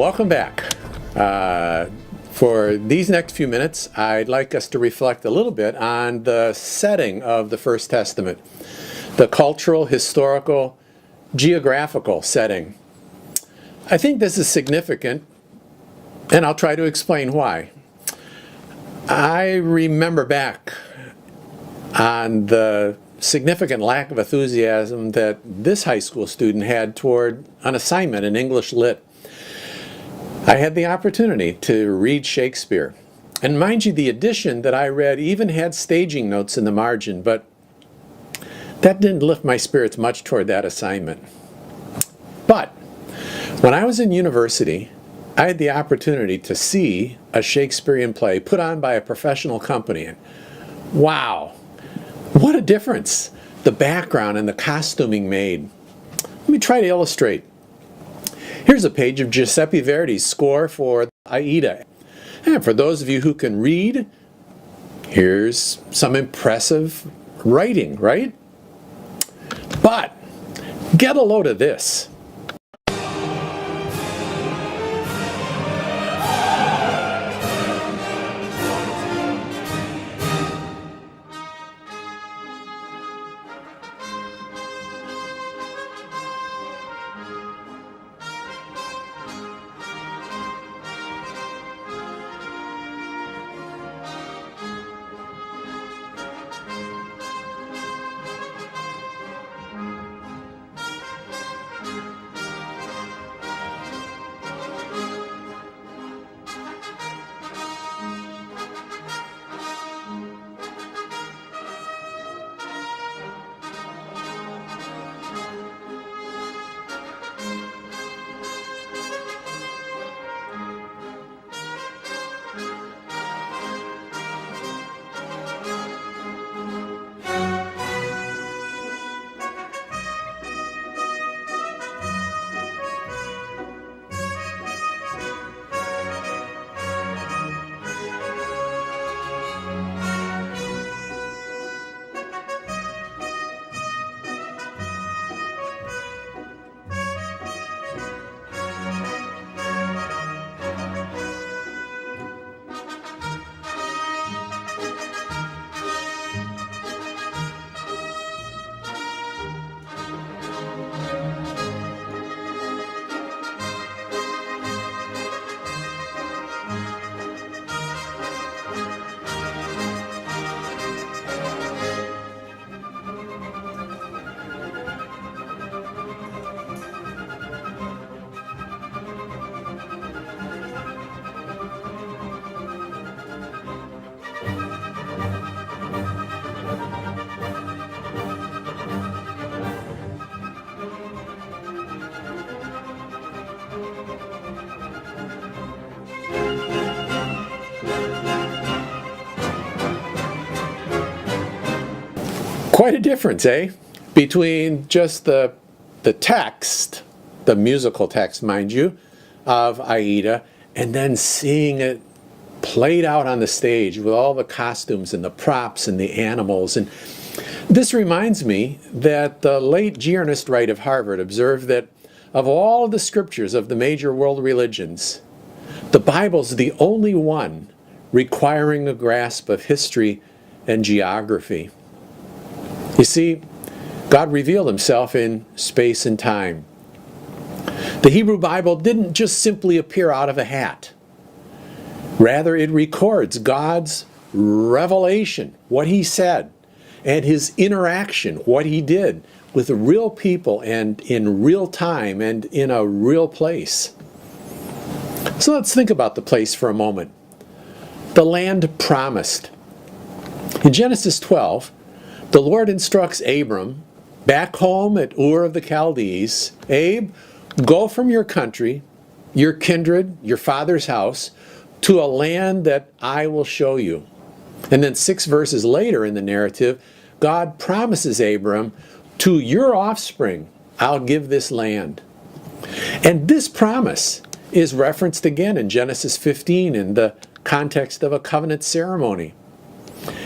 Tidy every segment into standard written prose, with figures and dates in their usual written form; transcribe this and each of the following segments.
Welcome back. For these next few minutes, I'd like us to reflect a little bit on the setting of the First Testament, the cultural, historical, geographical setting. I think this is significant, and I'll try to explain why. I remember back on the significant lack of enthusiasm that this high school student had toward an assignment in English Lit. I had the opportunity to read Shakespeare. And mind you, the edition that I read even had staging notes in the margin, but that didn't lift my spirits much toward that assignment. But when I was in university, I had the opportunity to see a Shakespearean play put on by a professional company. And wow, what a difference the background and the costuming made. Let me try to illustrate. Here's a page of Giuseppe Verdi's score for Aida. And for those of you who can read, here's some impressive writing, right? But get a load of this. Quite a difference, eh? Between just the text, the musical text, mind you, of Aida, and then seeing it played out on the stage with all the costumes and the props and the animals. And this reminds me that the late G. Ernest Wright of Harvard observed that of all the scriptures of the major world religions, the Bible's the only one requiring a grasp of history and geography. You see, God revealed himself in space and time. The Hebrew Bible didn't just simply appear out of a hat. Rather, it records God's revelation, what he said, and his interaction, what he did with real people and in real time and in a real place. So let's think about the place for a moment. The land promised. In Genesis 12, the Lord instructs Abram, back home at Ur of the Chaldees, Abe, go from your country, your kindred, your father's house, to a land that I will show you. And then 6 verses later in the narrative, God promises Abram, to your offspring, I'll give this land. And this promise is referenced again in Genesis 15 in the context of a covenant ceremony.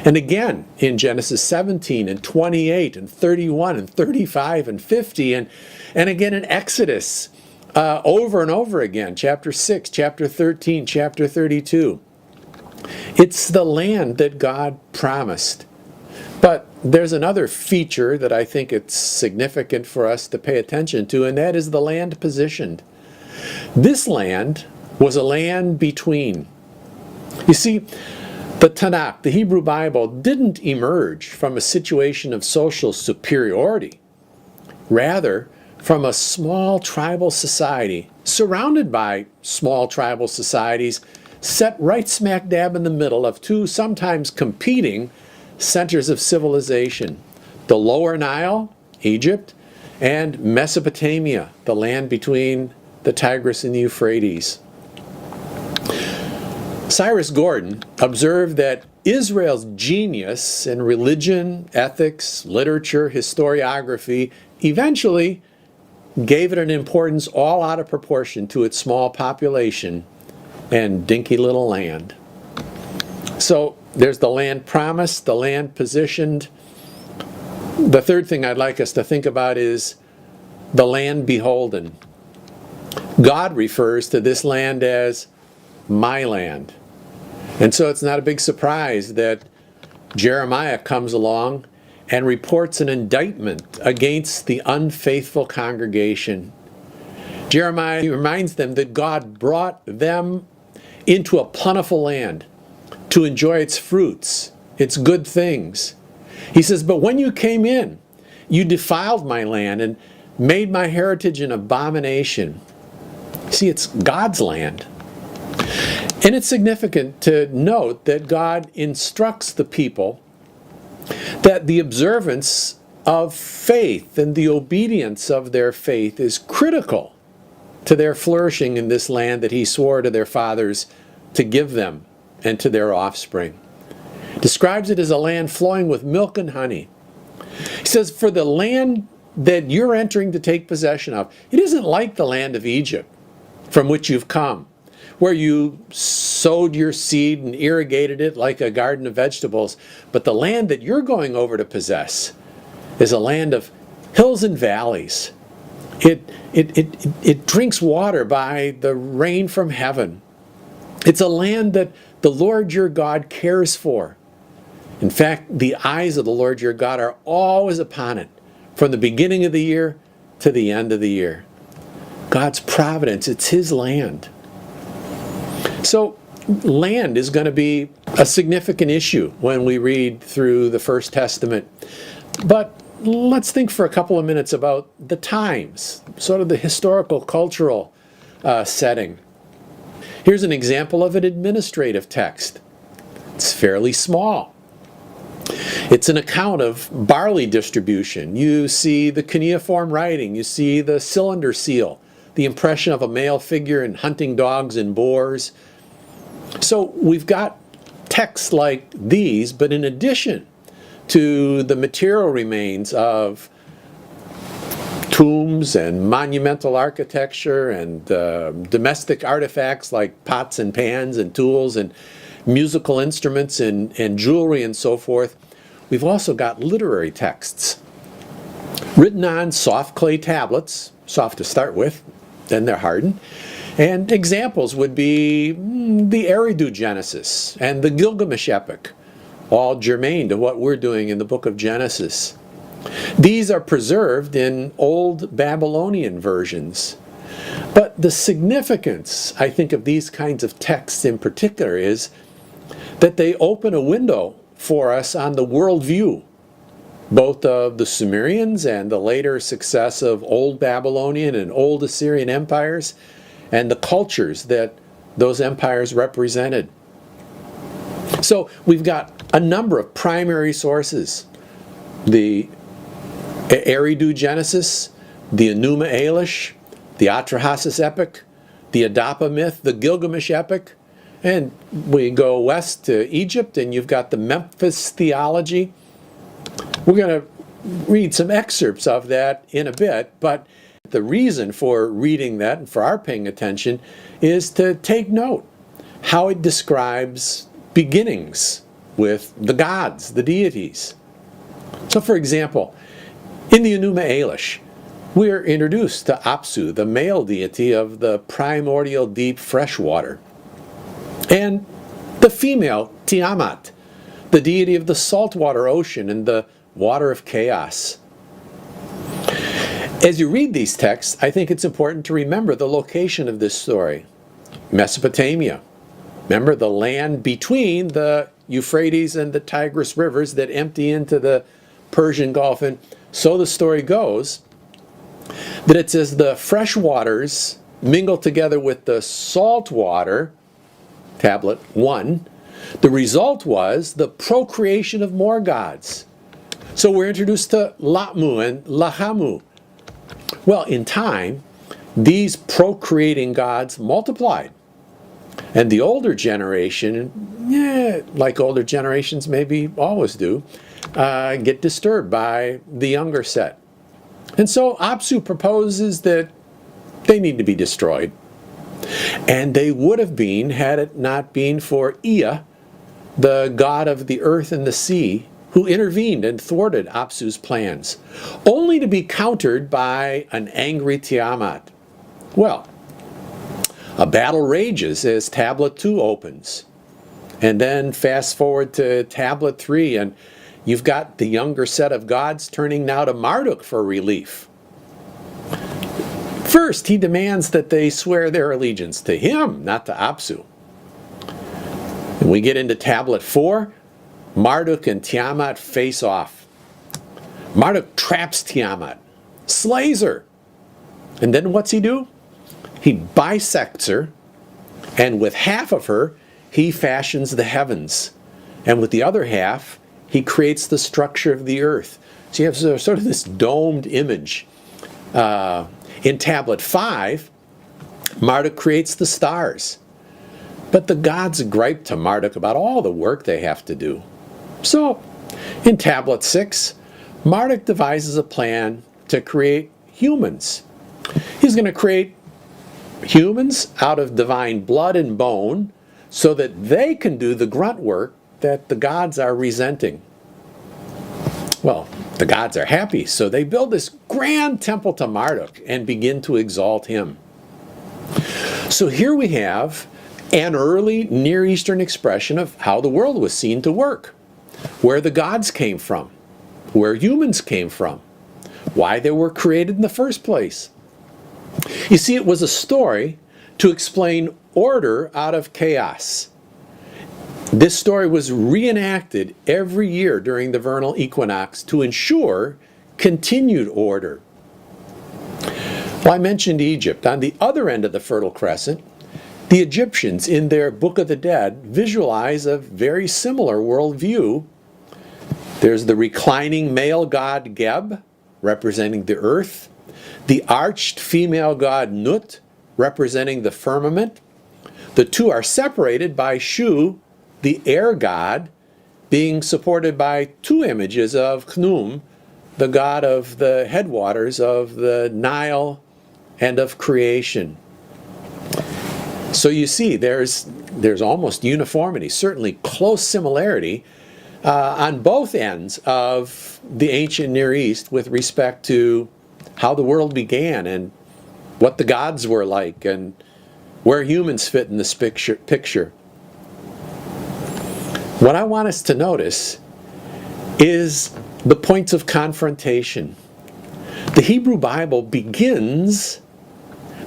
And again in Genesis 17 and 28 and 31 and 35 and 50 and again in Exodus over and over again. Chapter 6, chapter 13, chapter 32. It's the land that God promised. But there's another feature that I think it's significant for us to pay attention to, and that is the land positioned. This land was a land between. You see, the Tanakh, the Hebrew Bible, didn't emerge from a situation of social superiority. Rather, from a small tribal society, surrounded by small tribal societies, set right smack dab in the middle of two sometimes competing centers of civilization. The Lower Nile, Egypt, and Mesopotamia, the land between the Tigris and the Euphrates. Cyrus Gordon observed that Israel's genius in religion, ethics, literature, historiography eventually gave it an importance all out of proportion to its small population and dinky little land. So there's the land promised, the land positioned. The third thing I'd like us to think about is the land beholden. God refers to this land as my land. And so it's not a big surprise that Jeremiah comes along and reports an indictment against the unfaithful congregation. Jeremiah reminds them that God brought them into a plentiful land to enjoy its fruits, its good things. He says, but when you came in, you defiled my land and made my heritage an abomination. See, it's God's land. And it's significant to note that God instructs the people that the observance of faith and the obedience of their faith is critical to their flourishing in this land that he swore to their fathers to give them and to their offspring. Describes it as a land flowing with milk and honey. He says, for the land that you're entering to take possession of, it isn't like the land of Egypt from which you've come, where you sowed your seed and irrigated it like a garden of vegetables. But the land that you're going over to possess is a land of hills and valleys. It drinks water by the rain from heaven. It's a land that the Lord your God cares for. In fact, the eyes of the Lord your God are always upon it, from the beginning of the year to the end of the year. God's providence, it's his land. So land is going to be a significant issue when we read through the First Testament. But let's think for a couple of minutes about the times, sort of the historical, cultural setting. Here's an example of an administrative text. It's fairly small. It's an account of barley distribution. You see the cuneiform writing. You see the cylinder seal, the impression of a male figure in hunting dogs and boars. So we've got texts like these, but in addition to the material remains of tombs and monumental architecture and domestic artifacts like pots and pans and tools and musical instruments and jewelry and so forth, we've also got literary texts written on soft clay tablets, soft to start with, then they're hardened. And examples would be the Eridu Genesis and the Gilgamesh epic, all germane to what we're doing in the book of Genesis. These are preserved in old Babylonian versions. But the significance, I think, of these kinds of texts in particular is that they open a window for us on the worldview, both of the Sumerians and the later success of old Babylonian and old Assyrian empires, and the cultures that those empires represented. So we've got a number of primary sources. The Eridu Genesis, the Enuma Elish, the Atrahasis epic, the Adapa myth, the Gilgamesh epic, and we go west to Egypt and you've got the Memphis theology. We're going to read some excerpts of that in a bit, but the reason for reading that and for our paying attention is to take note how it describes beginnings with the gods, the deities. So for example, in the Enuma Elish, we are introduced to Apsu, the male deity of the primordial deep fresh water, and the female Tiamat, the deity of the saltwater ocean and the water of chaos. As you read these texts, I think it's important to remember the location of this story. Mesopotamia. Remember the land between the Euphrates and the Tigris rivers that empty into the Persian Gulf. And so the story goes that it says the fresh waters mingle together with the salt water, tablet 1. The result was the procreation of more gods. So we're introduced to Latmu and Lahamu. Well, in time, these procreating gods multiplied. And the older generation, like older generations maybe always do, get disturbed by the younger set. And so Apsu proposes that they need to be destroyed. And they would have been had it not been for Ea, the god of the earth and the sea, who intervened and thwarted Apsu's plans, only to be countered by an angry Tiamat. Well, a battle rages as Tablet 2 opens. And then fast forward to Tablet 3, and you've got the younger set of gods turning now to Marduk for relief. First, he demands that they swear their allegiance to him, not to Apsu. And we get into Tablet 4, Marduk and Tiamat face off. Marduk traps Tiamat, slays her. And then what's he do? He bisects her, and with half of her, he fashions the heavens. And with the other half, he creates the structure of the earth. So you have sort of this domed image. In Tablet 5, Marduk creates the stars. But the gods gripe to Marduk about all the work they have to do. So, in Tablet 6, Marduk devises a plan to create humans. He's going to create humans out of divine blood and bone so that they can do the grunt work that the gods are resenting. Well, the gods are happy, so they build this grand temple to Marduk and begin to exalt him. So here we have an early Near Eastern expression of how the world was seen to work, where the gods came from, where humans came from, why they were created in the first place. You see, it was a story to explain order out of chaos. This story was reenacted every year during the vernal equinox to ensure continued order. Well, I mentioned Egypt. On the other end of the Fertile Crescent, the Egyptians, in their Book of the Dead, visualize a very similar worldview. There's the reclining male god Geb, representing the earth, the arched female god Nut, representing the firmament. The two are separated by Shu, the air god, being supported by two images of Khnum, the god of the headwaters of the Nile and of creation. So you see, there's almost uniformity, certainly close similarity on both ends of the ancient Near East with respect to how the world began and what the gods were like and where humans fit in this picture. What I want us to notice is the points of confrontation. The Hebrew Bible begins,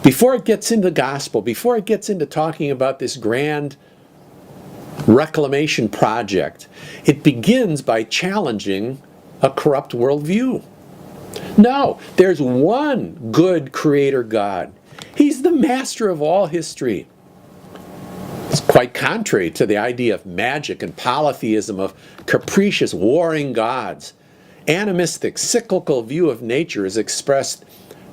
before it gets into the gospel, before it gets into talking about this grand reclamation project, it begins by challenging a corrupt worldview. No, there's one good creator God. He's the master of all history. It's quite contrary to the idea of magic and polytheism, of capricious warring gods. Animistic, cyclical view of nature is expressed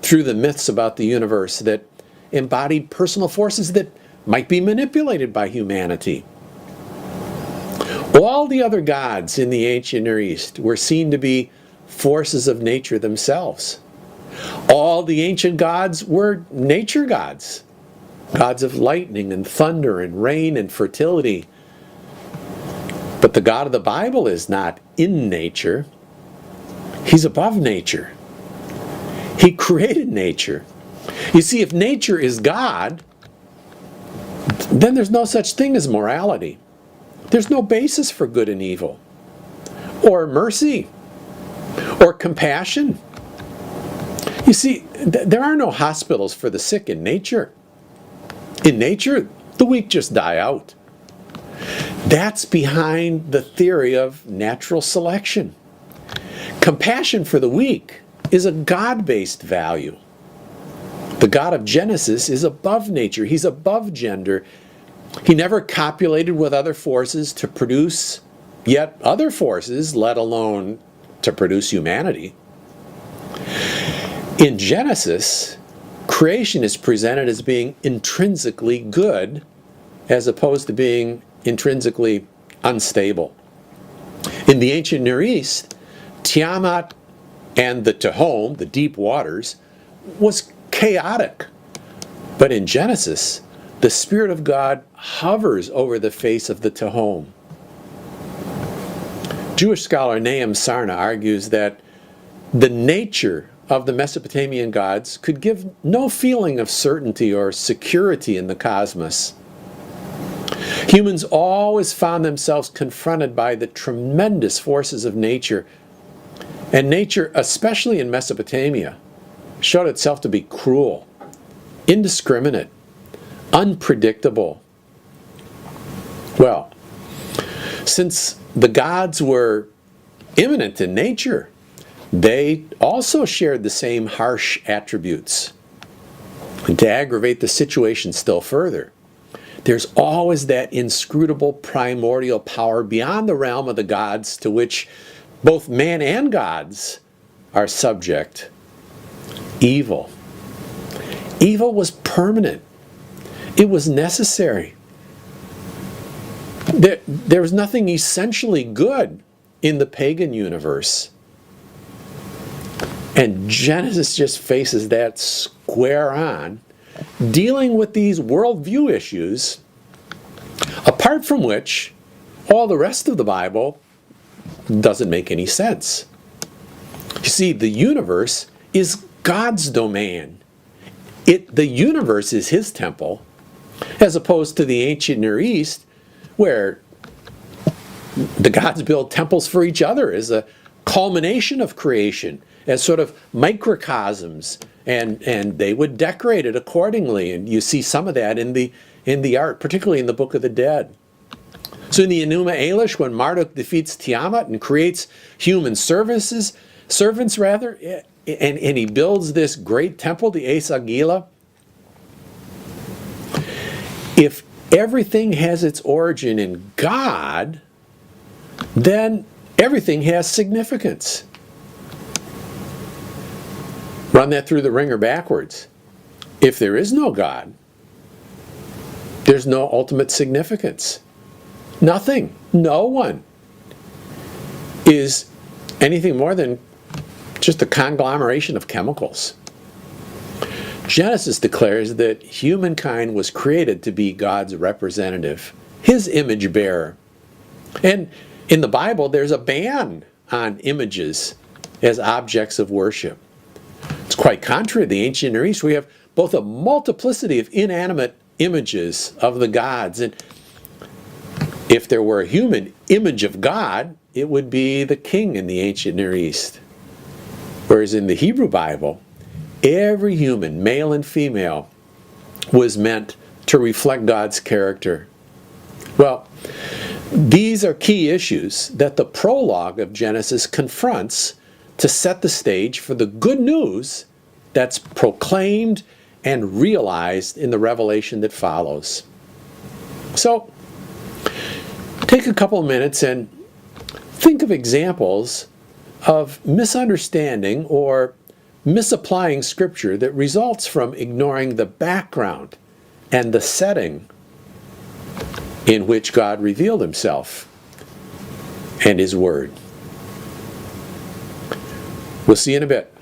through the myths about the universe that embodied personal forces that might be manipulated by humanity. All the other gods in the ancient Near East were seen to be forces of nature themselves. All the ancient gods were nature gods, gods of lightning and thunder and rain and fertility. But the God of the Bible is not in nature. He's above nature. He created nature. You see, if nature is God, then there's no such thing as morality. There's no basis for good and evil, or mercy, or compassion. You see, there are no hospitals for the sick in nature. In nature, the weak just die out. That's behind the theory of natural selection. Compassion for the weak is a God-based value. The God of Genesis is above nature. He's above gender. He never copulated with other forces to produce yet other forces, let alone to produce humanity. In Genesis, creation is presented as being intrinsically good as opposed to being intrinsically unstable. In the ancient Near East, Tiamat and the Tehom, the deep waters, was chaotic. But in Genesis, the Spirit of God hovers over the face of the Tehom. Jewish scholar Nahum Sarna argues that the nature of the Mesopotamian gods could give no feeling of certainty or security in the cosmos. Humans always found themselves confronted by the tremendous forces of nature, and nature, especially in Mesopotamia, showed itself to be cruel, indiscriminate, unpredictable. Well, since the gods were immanent in nature, they also shared the same harsh attributes. And to aggravate the situation still further, there's always that inscrutable primordial power beyond the realm of the gods to which both man and gods are subject. Evil. Evil was permanent. It was necessary. There was nothing essentially good in the pagan universe. And Genesis just faces that square on, dealing with these worldview issues, apart from which all the rest of the Bible doesn't make any sense. You see, the universe is God's domain. The universe is His temple, as opposed to the ancient Near East, where the gods build temples for each other as a culmination of creation, as sort of microcosms, and they would decorate it accordingly. And you see some of that in the art, particularly in the Book of the Dead. So in the Enuma Elish, when Marduk defeats Tiamat and creates human servants, and he builds this great temple, the Es Agila, if everything has its origin in God, then everything has significance. Run that through the ringer backwards. If there is no God, there's no ultimate significance. Nothing, no one is anything more than just a conglomeration of chemicals. Genesis declares that humankind was created to be God's representative, His image bearer. And in the Bible, there's a ban on images as objects of worship. It's quite contrary to the ancient Near East. We have both a multiplicity of inanimate images of the gods. And if there were a human image of God, it would be the king in the ancient Near East. Whereas in the Hebrew Bible, every human, male and female, was meant to reflect God's character. Well, these are key issues that the prologue of Genesis confronts to set the stage for the good news that's proclaimed and realized in the revelation that follows. So, take a couple of minutes and think of examples of misunderstanding or misapplying Scripture that results from ignoring the background and the setting in which God revealed Himself and His Word. We'll see you in a bit.